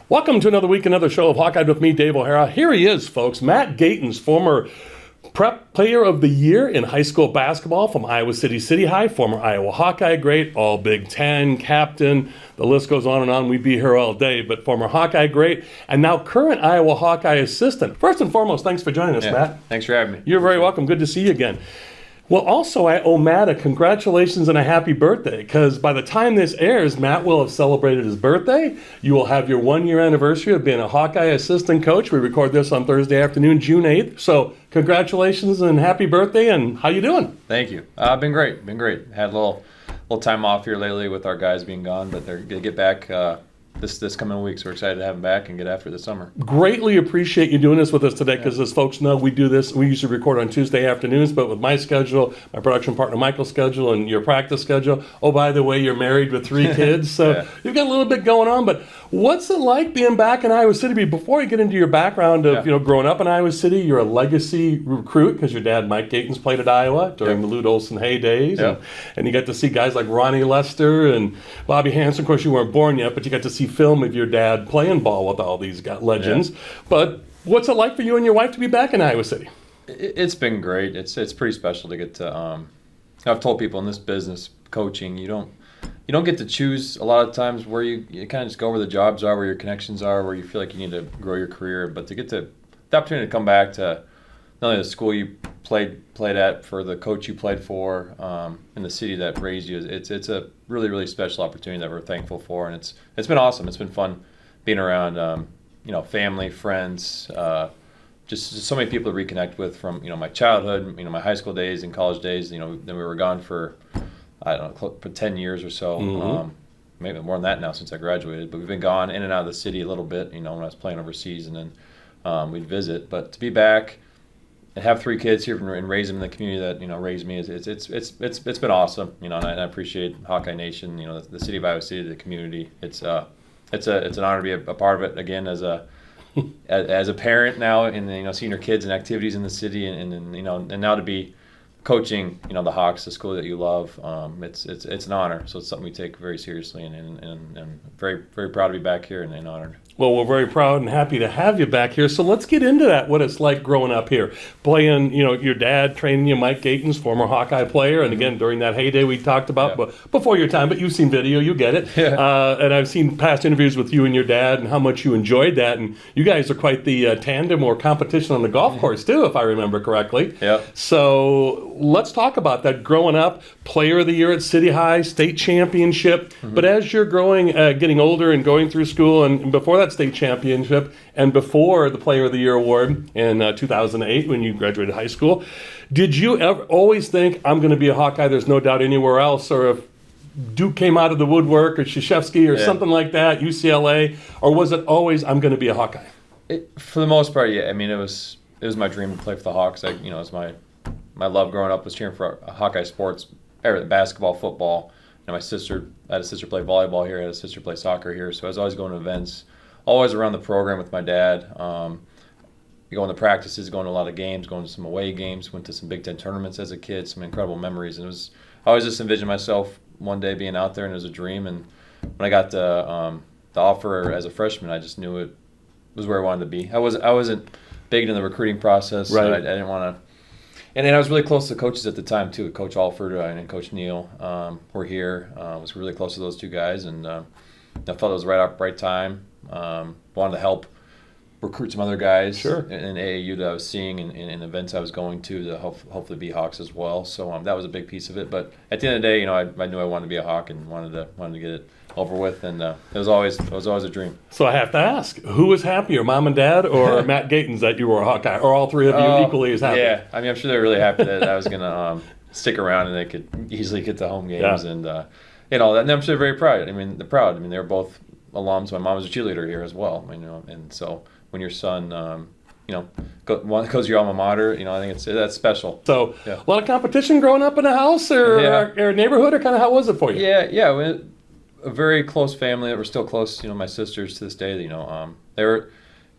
Welcome to another week, another show of Hawkeyed with me, Dave O'Hara. Here he is, folks. Matt Gatens, former Prep Player of the Year in high school basketball from Iowa City High, former Iowa Hawkeye great, all Big Ten, captain. The list goes on and on. We'd be here all day, but former Hawkeye great, and now current Iowa Hawkeye assistant. First and foremost, thanks for joining us, Matt. Thanks for having me. You're very welcome. Good to see you again. Well, also, I owe Matt a congratulations and a happy birthday, because by the time this airs, Matt will have celebrated his birthday. You will have your one-year anniversary of being a Hawkeye assistant coach. We record this on Thursday afternoon, June 8th. So congratulations and happy birthday, and how you doing? Thank you. Been great. Had a little time off here lately with our guys being gone, but they're going to get back this coming week, so we're excited to have them back and get after the summer. Greatly appreciate you doing this with us today, because as folks know, we usually record on Tuesday afternoons, but with my schedule, my production partner Michael's schedule, and your practice schedule, oh, by the way, you're married with 3 kids, so You've got a little bit going on, but what's it like being back in Iowa City? Before you get into your background of growing up in Iowa City, you're a legacy recruit, because your dad, Mike Gatens, played at Iowa during the Lute Olson heydays, and you got to see guys like Ronnie Lester and Bobby Hansen. Of course, you weren't born yet, but you got to see film of your dad playing ball with all these legends. But what's it like for you and your wife to be back in Iowa City? It's been great. It's pretty special to get to. I've told people in this business, coaching, you don't get to choose a lot of times where you kind of just go where the jobs are, where your connections are, where you feel like you need to grow your career. But to get the opportunity to come back to not only the school you played at, for the coach you played for, in the city that raised you, it's a really, really special opportunity that we're thankful for, and it's been awesome. It's been fun being around family, friends, just so many people to reconnect with from my childhood, my high school days and college days. Then we were gone for I don't know, for 10 years or so, maybe more than that now since I graduated. But we've been gone in and out of the city a little bit, when I was playing overseas, and then we'd visit. But to be back and have 3 kids here and raise them in the community that raised me, it's been awesome. And I appreciate Hawkeye Nation, the city of Iowa City, the community. It's an honor to be a part of it again as a parent now, and seeing your kids and activities in the city, and now to be coaching the Hawks, the school that you love. It's an honor. So it's something we take very seriously, and very, very proud to be back here and honored. Well, we're very proud and happy to have you back here. So let's get into that, what it's like growing up here. Playing, your dad training you, Mike Gatens, former Hawkeye player. And again, during that heyday we talked about, but before your time, but you've seen video, you get it. And I've seen past interviews with you and your dad and how much you enjoyed that. And you guys are quite the tandem or competition on the golf course too, if I remember correctly. So let's talk about that. Growing up, Player of the Year at City High, state championship. But as you're growing, getting older and going through school, and before that state championship and before the Player of the Year award in 2008 when you graduated high school, did you ever always think, I'm going to be a Hawkeye, there's no doubt anywhere else? Or if Duke came out of the woodwork, or Krzyzewski or something like that, UCLA, or was it always, I'm going to be a Hawkeye? For the most part, yeah. I mean, it was my dream to play for the Hawks. It was my love growing up was cheering for Hawkeye sports, basketball, football. I had a sister play volleyball here. I had a sister play soccer here. So I was always going to events, always around the program with my dad. Going to practices, going to a lot of games, going to some away games, went to some Big Ten tournaments as a kid, some incredible memories. And I always just envisioned myself one day being out there, and it was a dream. And when I got the offer as a freshman, I just knew it was where I wanted to be. I wasn't big in the recruiting process. Right. So I didn't want to. And I was really close to coaches at the time too. Coach Alford and Coach Neal were here. I was really close to those 2 guys, and I felt it was right time. Wanted to help recruit some other guys in AAU that I was seeing in events I was going to hopefully be Hawks as well. So that was a big piece of it. But at the end of the day, I knew I wanted to be a Hawk and wanted to get it over with, and it was always a dream. So I have to ask, who was happier, mom and dad or Matt Gatens, that you were a Hawkeye, or all 3 of you equally as happy? Yeah, I mean, I'm sure they were really happy that I was going to stick around and they could easily get to home games and all that. And I'm sure they're very proud. I mean, they're proud. I mean, they're both alums. My mom was a cheerleader here as well. And so when your son goes to your alma mater, I think that's special. So a lot of competition growing up in a house or neighborhood, or kind of how was it for you? Yeah. A very close family that were still close. My sisters to this day. They were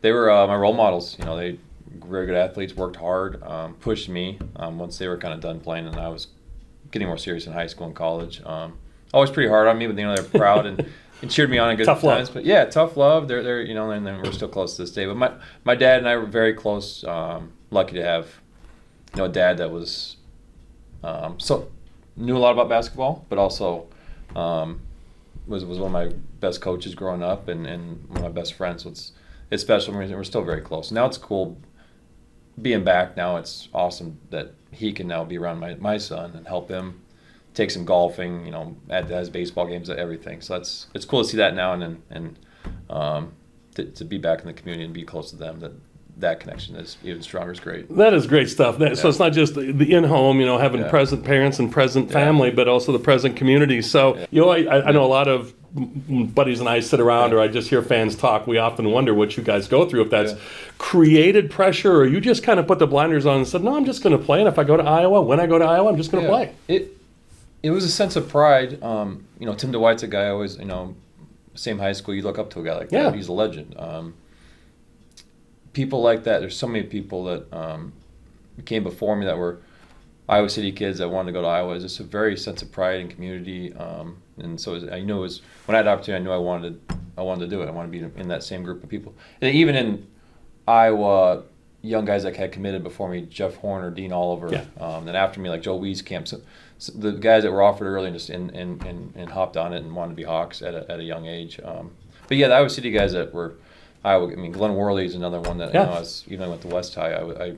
my role models. They very good athletes, worked hard, pushed me. Once they were kind of done playing, and I was getting more serious in high school and college. always pretty hard on me, but they're proud and cheered me on in good Tough times. love. But yeah, tough love. They're and then we're still close to this day. But my dad and I were very close. Lucky to have a dad that was so knew a lot about basketball, but also was one of my best coaches growing up and one of my best friends. So it's special. We're still very close. Now it's cool being back. Now it's awesome that he can now be around my son and help him take some golfing, at his baseball games, everything. So it's cool to see that now and to be back in the community and be close to them. That connection is even stronger. Is great. That is great stuff. So it's not just the in-home, having present parents and present family, but also the present community. So, I know a lot of buddies and I sit around or I just hear fans talk. We often wonder what you guys go through, if that's created pressure or you just kind of put the blinders on and said, no, I'm just going to play. And if I go to Iowa, when I go to Iowa, I'm just going to play. It was a sense of pride. Tim DeWhite's a guy I always, same high school, you look up to a guy like that. He's a legend. People like that, there's so many people that came before me that were Iowa City kids that wanted to go to Iowa. It's just a very sense of pride and community. And so I knew when I had the opportunity, I knew I wanted to do it. I wanted to be in that same group of people. And even in Iowa, young guys that had committed before me, Jeff Horner, Dean Oliver, then after me, like Joe Wieskamp. So the guys that were offered early and just and hopped on it and wanted to be Hawks at a young age. But yeah, the Iowa City guys that were Glenn Worley is another one that even I went to West High. I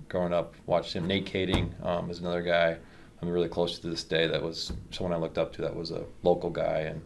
growing up watched him. Nate Kading is another guy I'm really close to this day. That was someone I looked up to. That was a local guy, and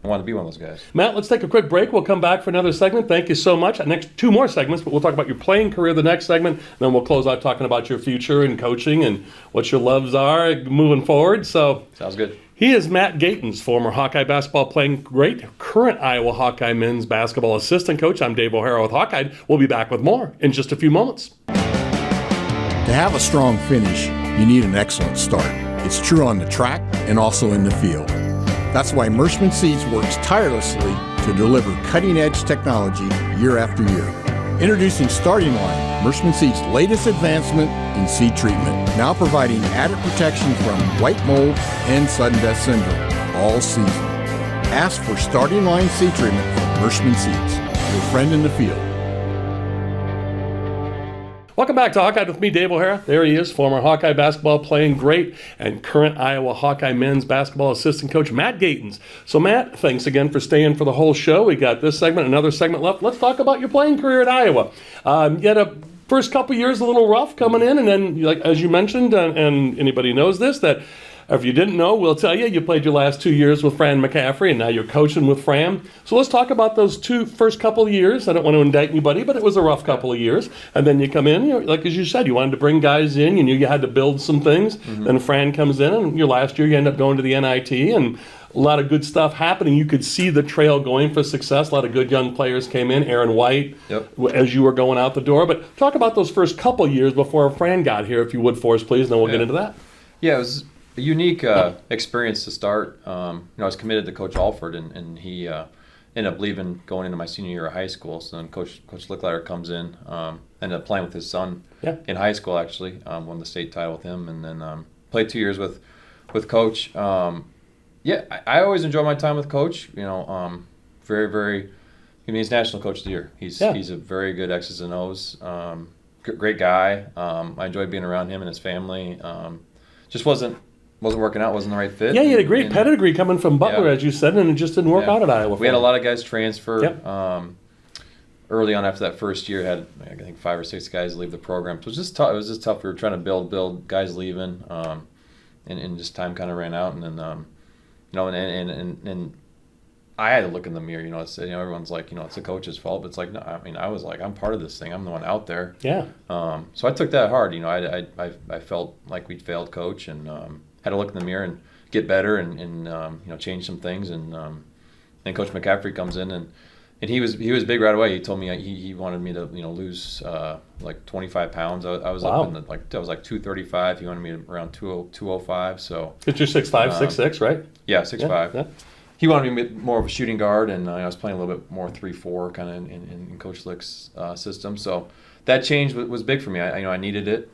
I wanted to be one of those guys. Matt, let's take a quick break. We'll come back for another segment. Thank you so much. Next 2 more segments, but we'll talk about your playing career the next segment. And then we'll close out talking about your future and coaching and what your loves are moving forward. So sounds good. He is Matt Gatens, former Hawkeye basketball playing great, current Iowa Hawkeye men's basketball assistant coach. I'm Dave O'Hara with Hawkeyed. We'll be back with more in just a few moments. To have a strong finish, you need an excellent start. It's true on the track and also in the field. That's why Mershman Seeds works tirelessly to deliver cutting-edge technology year after year. Introducing Starting Line, Mershman Seeds' latest advancement in seed treatment, now providing added protection from white mold and sudden death syndrome all season. Ask for Starting Line seed treatment from Mershman Seeds, your friend in the field. Welcome back to Hawkeye with me, Dave O'Hara. There he is, former Hawkeye basketball playing great and current Iowa Hawkeye men's basketball assistant coach, Matt Gatens. So, Matt, thanks again for staying for the whole show. We got this segment, another segment left. Let's talk about your playing career at Iowa. You had a first couple years a little rough coming in, and then, like as you mentioned, and anybody knows this, that if you didn't know, we'll tell you, you played your last 2 years with Fran McCaffrey, and now you're coaching with Fran. So let's talk about those first couple of years. I don't want to indict anybody, but it was a rough couple of years. And then you come in, like as you said, you wanted to bring guys in. You knew you had to build some things. Mm-hmm. Then Fran comes in, and your last year you end up going to the NIT, and a lot of good stuff happening. You could see the trail going for success. A lot of good young players came in. Aaron White, as you were going out the door. But talk about those first couple of years before Fran got here, if you would, for us, please, and then we'll get into that. Yeah, it was a unique experience to start. I was committed to Coach Alford, and he ended up leaving going into my senior year of high school. So then Coach Licklider comes in, ended up playing with his son in high school, actually. Won the state title with him, and then played 2 years with Coach. I always enjoy my time with Coach. Very, very. He's National Coach of the Year. He's a very good X's and O's. Great guy. I enjoyed being around him and his family. Just wasn't working out. Wasn't the right fit. Yeah, you had a great pedigree coming from Butler, as you said, and it just didn't work out at Iowa. We had a lot of guys transfer. Early on after that first year, had I think 5 or 6 guys leave the program. So it was just tough. It was just tough. We were trying to build guys leaving, and just time kind of ran out, and then and I had to look in the mirror. Everyone's like, it's the coach's fault, but it's like, no. I was like, I'm part of this thing. I'm the one out there. Yeah. So I took that hard. I felt like we'd failed Coach, and had to look in the mirror and get better, and change some things. And then Coach McCaffrey comes in, and he was big right away. He told me he wanted me to lose like 25 pounds. I was up in I was like 235. He wanted me to around 205. So. Because you're 6'5", 6'6", right? Yeah, 6'5". Yeah. He wanted me more of a shooting guard, and I was playing a little bit more 3-4 kind of in Coach Lick's system. So that change was big for me. I needed it.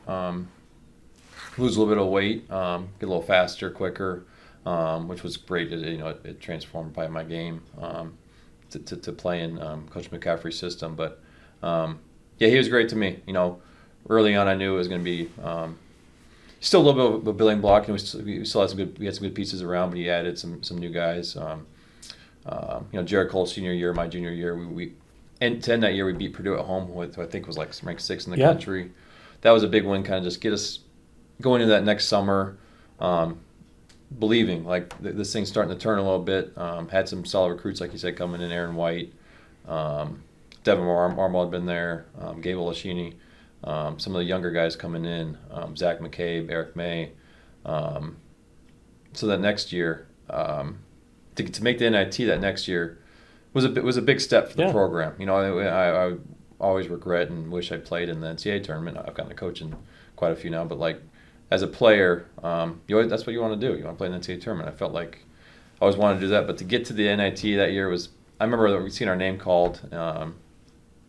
Lose a little bit of weight, get a little faster, quicker. which was great. It transformed by my game to play in Coach McCaffrey's system. But he was great to me. Early on, I knew it was going to be still a little bit of a building block. We still had some good pieces around, but he added some new guys. Jared Cole senior year, my junior year, we and to end that year we beat Purdue at home with who I think was like ranked 6th in the country. That was a big win, kind of just get us going into that next summer, believing like this thing's starting to turn a little bit. Had some solid recruits, like you said, coming in. Aaron White, Devin Marmol had been there, Gable Lashini, some of the younger guys coming in, Zach McCabe, Eric May. So that next year, to make the NIT that next year was a big step for the program. I always regret and wish I played in the NCAA tournament. I've gotten to coach in quite a few now, but like as a player, that's what you want to do. You want to play in the NCAA tournament. I felt like I always wanted to do that, but to get to the NIT that year I remember that we'd seen our name called. Aaron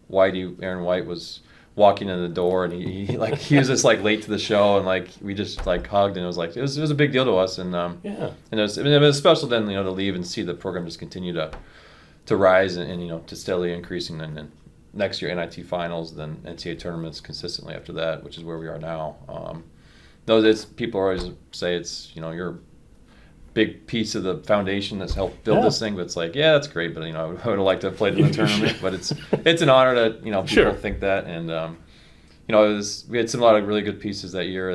White was walking in the door, and he was just like late to the show, and like we just like hugged, and it was a big deal to us, and and it was special then to leave and see the program just continue to rise and to steadily increasing, and next year NIT finals, then NCAA tournaments consistently after that, which is where we are now. People always say it's you're a big piece of the foundation that's helped build this thing, but it's like that's great, but I would have liked to have played in the tournament, but it's an honor that people think that, and we had a lot of really good pieces that year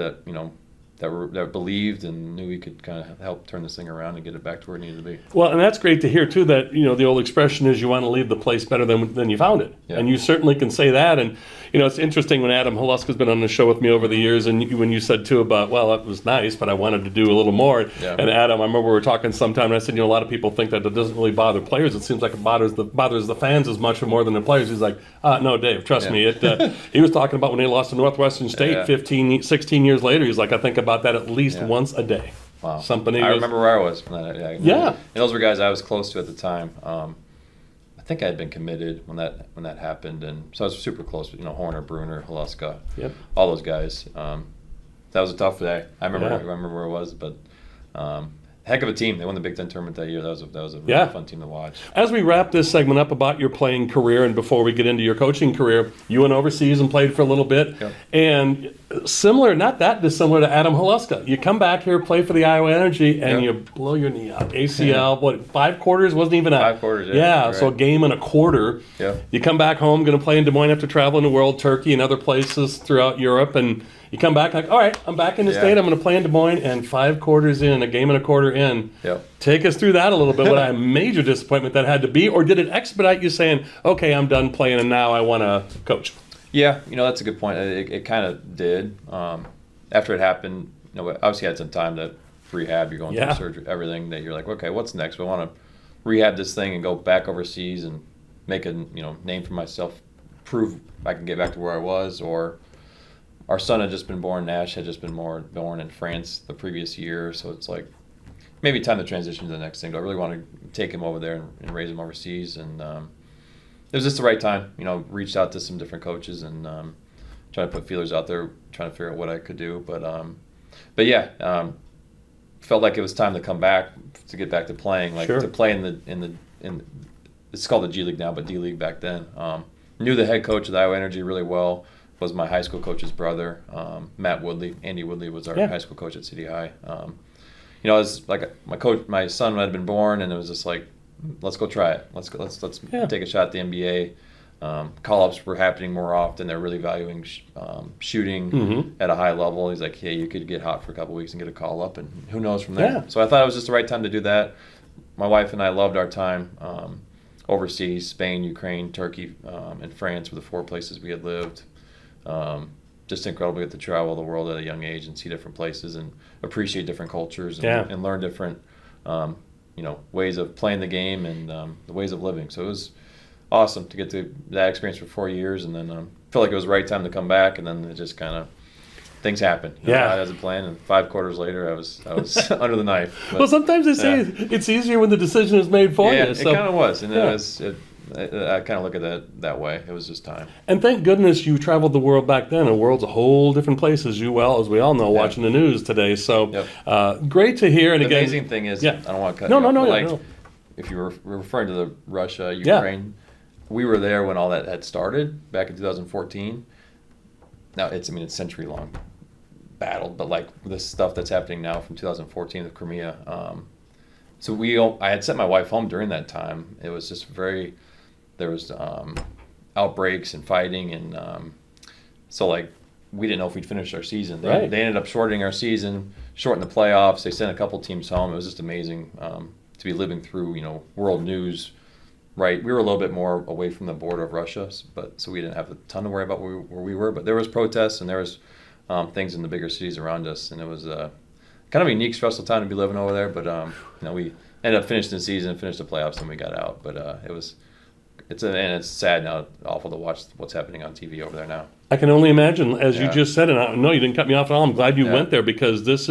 that believed and knew we could kind of help turn this thing around and get it back to where it needed to be. Well, and that's great to hear too, that the old expression is you want to leave the place better than you found it. And you certainly can say that. And it's interesting when Adam Haluska's been on the show with me over the years, and when you said too about, well, that was nice, but I wanted to do a little more. And Adam, I remember we were talking sometime, and I said, a lot of people think that it doesn't really bother players. It seems like it bothers the fans as much or more than the players. He's like, no, Dave, trust me. He was talking about when they lost to Northwestern State 16 years later. He's like, I think about that at least once a day. Wow. I remember where I was. And those were guys I was close to at the time. I think I had been committed when that happened, and so I was super close with Horner, Bruner, Haluska, all those guys. That was a tough day. I remember where it was, but heck of a team. They won the Big Ten tournament that year. That was a really fun team to watch. As we wrap this segment up about your playing career, and before we get into your coaching career, you went overseas and played for a little bit. And similar, not that dissimilar to Adam Haluska. You come back here, play for the Iowa Energy, and you blow your knee out. ACL, 5 quarters? Wasn't even a... 5 quarters, right. So a game and a quarter. You come back home, going to play in Des Moines after traveling the world, Turkey, and other places throughout Europe, and you come back like, all right, I'm back in the state. I'm going to play in Des Moines, and 5 quarters in, a game and a quarter in. Take us through that a little bit. What a major disappointment that had to be, or did it expedite you saying, okay, I'm done playing, and now I want to coach? Yeah, that's a good point. It kind of did. After it happened, obviously I had some time to rehab. You're going through surgery, everything that you're like, okay, what's next? I want to rehab this thing and go back overseas and make a name for myself, prove I can get back to where I was, or our son had just been born. Nash had just been born in France the previous year, so it's like maybe time to transition to the next thing. Do I really want to take him over there and raise him overseas? And it was just the right time. Reached out to some different coaches and trying to put feelers out there, trying to figure out what I could do. But felt like it was time to come back, to get back to playing, to play in it's called the G League now, but D League back then. Knew the head coach of the Iowa Energy really well. Was my high school coach's brother, Matt Woodley. Andy Woodley was our high school coach at City High. It was like my son had been born, and it was just like, let's go try it. Let's take a shot at the NBA. Call-ups were happening more often. They're really valuing shooting at a high level. He's like, hey, you could get hot for a couple weeks and get a call-up, and who knows from there. So I thought it was just the right time to do that. My wife and I loved our time overseas. Spain, Ukraine, Turkey, and France were the 4 places we had lived. Just incredible to get to travel the world at a young age and see different places and appreciate different cultures and learn different ways of playing the game and the ways of living. So it was awesome to get to that experience for 4 years, and then felt like it was the right time to come back, and then it just kind of things happened. I had a plan, and 5 quarters later, I was under the knife. But, well, sometimes they say it's easier when the decision is made for you. So. It kind of was, and it I kind of look at that way. It was just time. And thank goodness you traveled the world back then. The world's a whole different place, as we all know, watching the news today. So great to hear. And the again, amazing thing is, I don't want to cut no, you no, off, no, but like, no. if you were referring to the Russia, Ukraine, we were there when all that had started back in 2014. Now it's century long battle, but like this stuff that's happening now from 2014 with Crimea. I had sent my wife home during that time. It was just there was outbreaks and fighting, and so like we didn't know if we'd finish our season. They ended up shortening our season, shortened the playoffs. They sent a couple teams home. It was just amazing to be living through world news. Right, we were a little bit more away from the border of Russia, so we didn't have a ton to worry about where we were. But there was protests and there was things in the bigger cities around us, and it was kind of a unique, stressful time to be living over there. But we ended up finishing the season, finished the playoffs, and we got out. But it's sad now, awful to watch what's happening on TV over there now. I can only imagine, as you just said, and I know you didn't cut me off at all. I'm glad you went there, because that's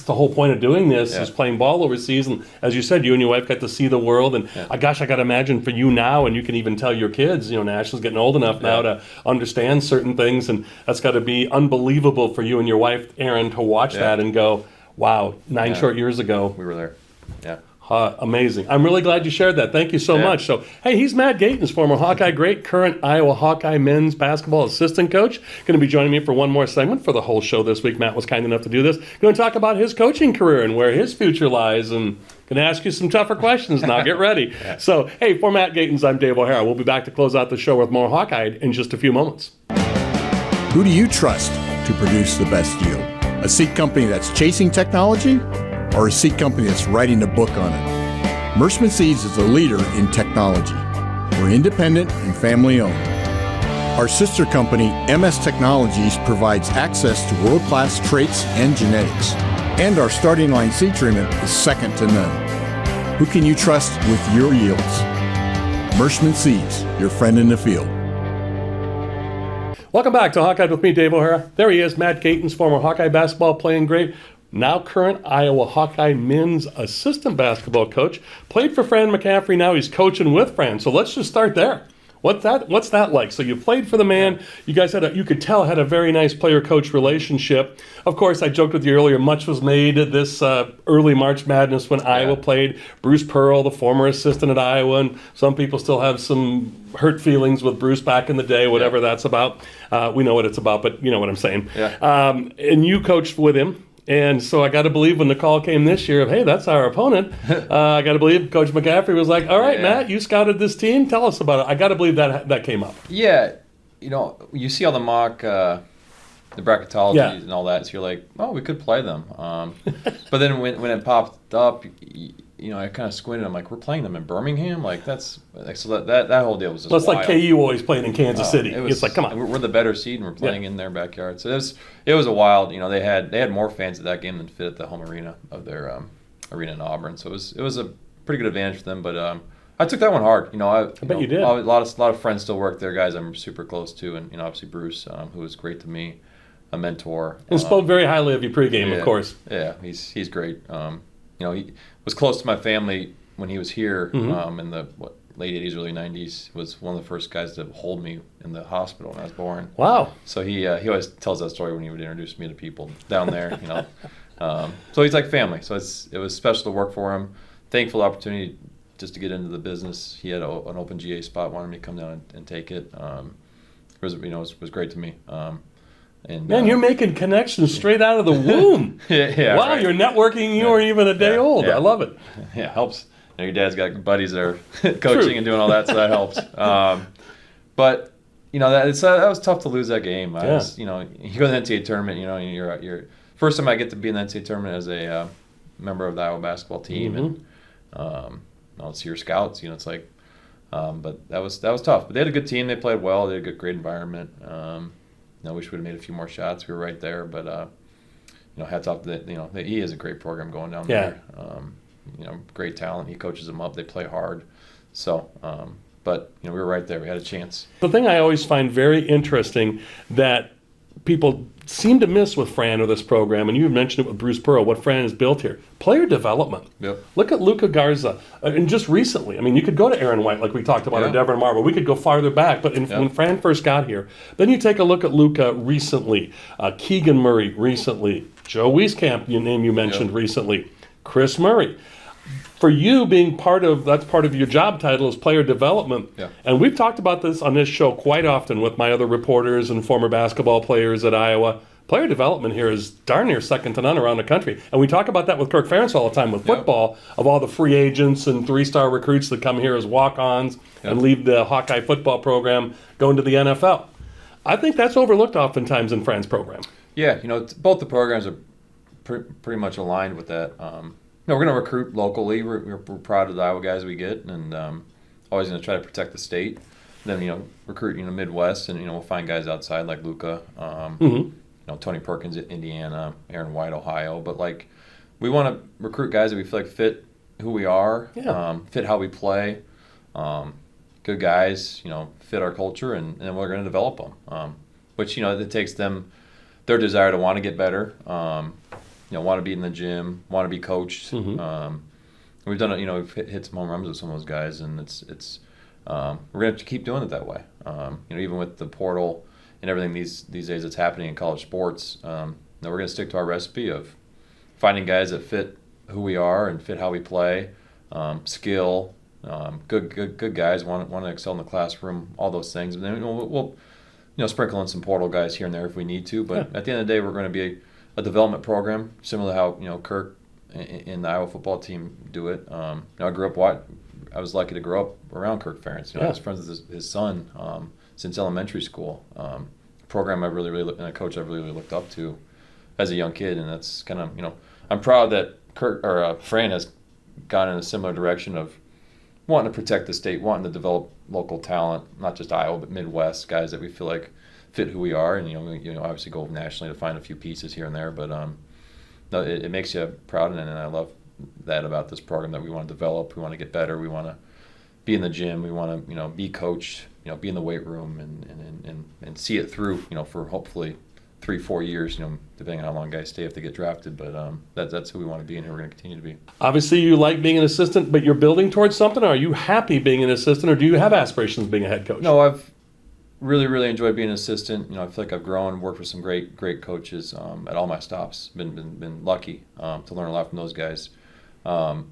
the whole point of doing this is playing ball overseas. And as you said, you and your wife got to see the world. And I got to imagine for you now, and you can even tell your kids, National's getting old enough now to understand certain things. And that's got to be unbelievable for you and your wife, Erin, to watch that and go, wow, 9 short years ago. We were there. Yeah. Amazing. I'm really glad you shared that. Thank you so much. So, hey, he's Matt Gatens, former Hawkeye great, current Iowa Hawkeye men's basketball assistant coach. Going to be joining me for one more segment for the whole show this week. Matt was kind enough to do this. Going to talk about his coaching career and where his future lies, and going to ask you some tougher questions now. Get ready. So, hey, for Matt Gatens, I'm Dave O'Hara. We'll be back to close out the show with more Hawkeye in just a few moments. Who do you trust to produce the best yield? A seed company that's chasing technology, or a seed company that's writing a book on it? Mershman Seeds is a leader in technology. We're independent and family owned. Our sister company, MS Technologies, provides access to world-class traits and genetics. And our starting line seed treatment is second to none. Who can you trust with your yields? Mershman Seeds, your friend in the field. Welcome back to Hawkeye with me, Dave O'Hara. There he is, Matt Gatens, former Hawkeye basketball playing great, now current Iowa Hawkeye men's assistant basketball coach. Played for Fran McCaffrey, now he's coaching with Fran. So let's just start there. What's that like? So you played for the man. You guys you could tell had a very nice player-coach relationship. Of course, I joked with you earlier, much was made of this early March Madness when Iowa played. Bruce Pearl, the former assistant at Iowa, and some people still have some hurt feelings with Bruce back in the day, whatever that's about. We know what it's about, but you know what I'm saying. Yeah. And you coached with him. And so I got to believe when the call came this year of, hey, that's our opponent, I got to believe Coach McCaffrey was like, all right, Matt, you scouted this team. Tell us about it. I got to believe that came up. Yeah. You see all the mock, the bracketology and all that, so you're like, oh, we could play them. But then when it popped up, I kind of squinted. I'm like, we're playing them in Birmingham? Like, so that whole deal was just wild. Like KU always playing in Kansas City. It's like, come on. We're the better seed, and we're playing in their backyard. So it was a wild, they had more fans at that game than fit at the home arena of their arena in Auburn. So it was a pretty good advantage for them. But I took that one hard. I bet you did. A lot of friends still work there, guys I'm super close to. And, obviously Bruce, who was great to me, a mentor. And spoke very highly of you pregame, of course. Yeah, he's great. He was close to my family when he was here in the late 80s, early 90s. Was one of the first guys to hold me in the hospital when I was born. Wow. So he always tells that story when he would introduce me to people down there, So he's like family. So it was special to work for him. Thankful opportunity just to get into the business. He had an open GA spot, wanted me to come down and take it. It was great to me. And, man, you're making connections straight out of the womb. Yeah. Wow, you're networking. You weren't even a day old. I love it. Yeah, it helps. Your dad's got buddies that are coaching and doing all that, so that helps. But that was tough to lose that game. You go to the NCAA tournament. You're first time I get to be in the NCAA tournament as a member of the Iowa basketball team, and I'll see your scouts. It's like, but that was tough. But they had a good team. They played well. They had a great environment. I wish we would have made a few more shots. We were right there, but hats off to he has a great program going down there. Great talent. He coaches them up. They play hard. So, but we were right there. We had a chance. The thing I always find very interesting that people seem to miss with Fran or this program, and you mentioned it with Bruce Pearl, what Fran has built here. Player development. Yep. Look at Luca Garza. And just recently, I mean, you could go to Aaron White like we talked about, or Devin Marble. We could go farther back. But when Fran first got here, then you take a look at Luca recently, Keegan Murray recently, Joe Wieskamp, name you mentioned recently, Chris Murray. For you being that's part of your job title is player development. Yeah. And we've talked about this on this show quite often with my other reporters and former basketball players at Iowa. Player development here is darn near second to none around the country. And we talk about that with Kirk Ferentz all the time with football, of all the free agents and three-star recruits that come here as walk-ons and leave the Hawkeye football program going to the NFL. I think that's overlooked oftentimes in Fran's program. Yeah, both the programs are pretty much aligned with that. We're going to recruit locally. We're proud of the Iowa guys we get, and always going to try to protect the state. Then recruit Midwest, and we'll find guys outside like Luca, Tony Perkins at Indiana, Aaron White, Ohio. But we want to recruit guys that we feel like fit who we are, fit how we play, good guys, fit our culture, and we're going to develop them. Which it takes them their desire to want to get better. Want to be in the gym, want to be coached. We've done it. We've hit some home runs with some of those guys, and it's we're gonna have to keep doing it that way. Even with the portal and everything these days that's happening in college sports, we're gonna stick to our recipe of finding guys that fit who we are and fit how we play, skill, good guys want to excel in the classroom, all those things. And then we'll sprinkle in some portal guys here and there if we need to. But at the end of the day, we're going to be a development program, similar to how Kirk and the Iowa football team do it. I was lucky to grow up around Kirk Ferentz. I was friends with his son since elementary school. Program and a coach I've really looked up to as a young kid, and that's kind of I'm proud that Fran has gone in a similar direction of wanting to protect the state, wanting to develop local talent, not just Iowa but Midwest guys that we feel like fit who we are, and obviously go nationally to find a few pieces here and there, but it makes you proud, and I love that about this program, that we want to develop, we want to get better, we want to be in the gym, we want to be coached, be in the weight room, and see it through, for hopefully 3-4 years, depending on how long guys stay if they get drafted, but that's who we want to be and who we're going to continue to be. Obviously you like being an assistant, but you're building towards something. Are you happy being an assistant, or do you have aspirations of being a head coach? No, I've really enjoyed being an assistant. I feel like I've grown, worked with some great coaches at all my stops. Been lucky to learn a lot from those guys. I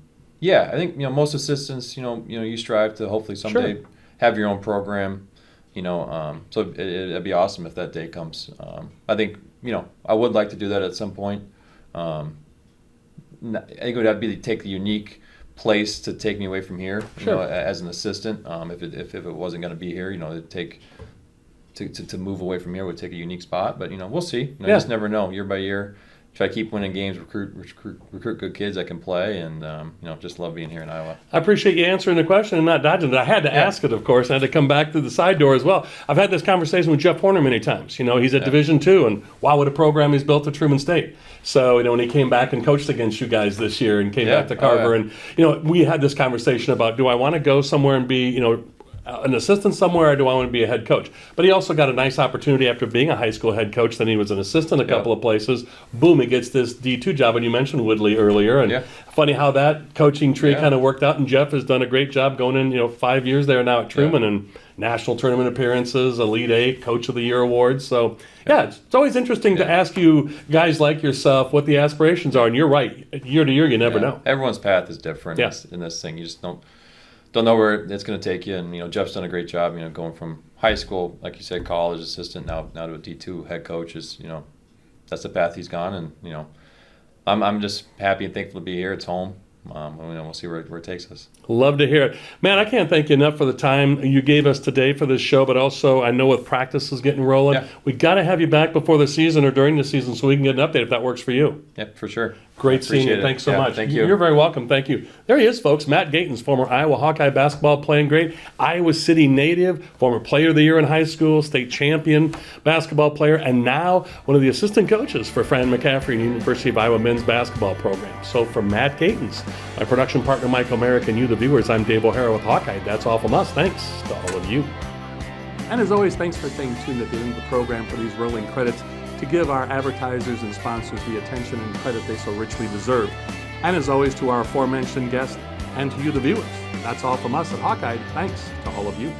think most assistants, you strive to hopefully someday have your own program. So it'd be awesome if that day comes. I think I would like to do that at some point. I think it would have to take the unique place to take me away from here. As an assistant, if it wasn't going to be here, it'd take. To move away from here would take a unique spot, but we'll see. You just never know. Year by year, try to keep winning games, recruit good kids that can play, and just love being here in Iowa. I appreciate you answering the question and not dodging it. I had to ask it, of course. I had to come back through the side door as well. I've had this conversation with Jeff Horner many times. He's at Division II, and wow, what a program he's built at Truman State. So when he came back and coached against you guys this year and came back to Carver, and we had this conversation about, do I want to go somewhere and be an assistant somewhere, or do I want to be a head coach? But he also got a nice opportunity after being a high school head coach. Then he was an assistant a couple of places. Boom, he gets this D2 job. And you mentioned Woodley earlier. And funny how that coaching tree kind of worked out. And Jeff has done a great job going in, 5 years there now at Truman, and national tournament appearances, Elite Eight, Coach of the Year awards. So, it's always interesting to ask you guys like yourself what the aspirations are. And you're right. Year to year, you never know. Everyone's path is different in this thing. You just don't know where it's going to take you, and Jeff's done a great job. Going from high school, like you said, college assistant, now to a D2 head coach is that's the path he's gone, and I'm just happy and thankful to be here. It's home. We'll see where it takes us. Love to hear it. Man, I can't thank you enough for the time you gave us today for this show, but also I know with practices getting rolling, we got to have you back before the season or during the season so we can get an update if that works for you. Yep, for sure. Great seeing you. Thanks so much. Thank you. You're very welcome. Thank you. There he is, folks. Matt Gatens, former Iowa Hawkeye basketball playing great, Iowa City native, former player of the year in high school, state champion basketball player, and now one of the assistant coaches for Fran McCaffrey and University of Iowa men's basketball program. So from Matt Gatens, my production partner Michael Merrick, and you, the viewers, I'm Dave O'Hara with Hawkeye. That's all from us. Thanks to all of you. And as always, thanks for staying tuned at the end of the program for these rolling credits to give our advertisers and sponsors the attention and credit they so richly deserve. And as always, to our aforementioned guests and to you, the viewers. That's all from us at Hawkeye. Thanks to all of you.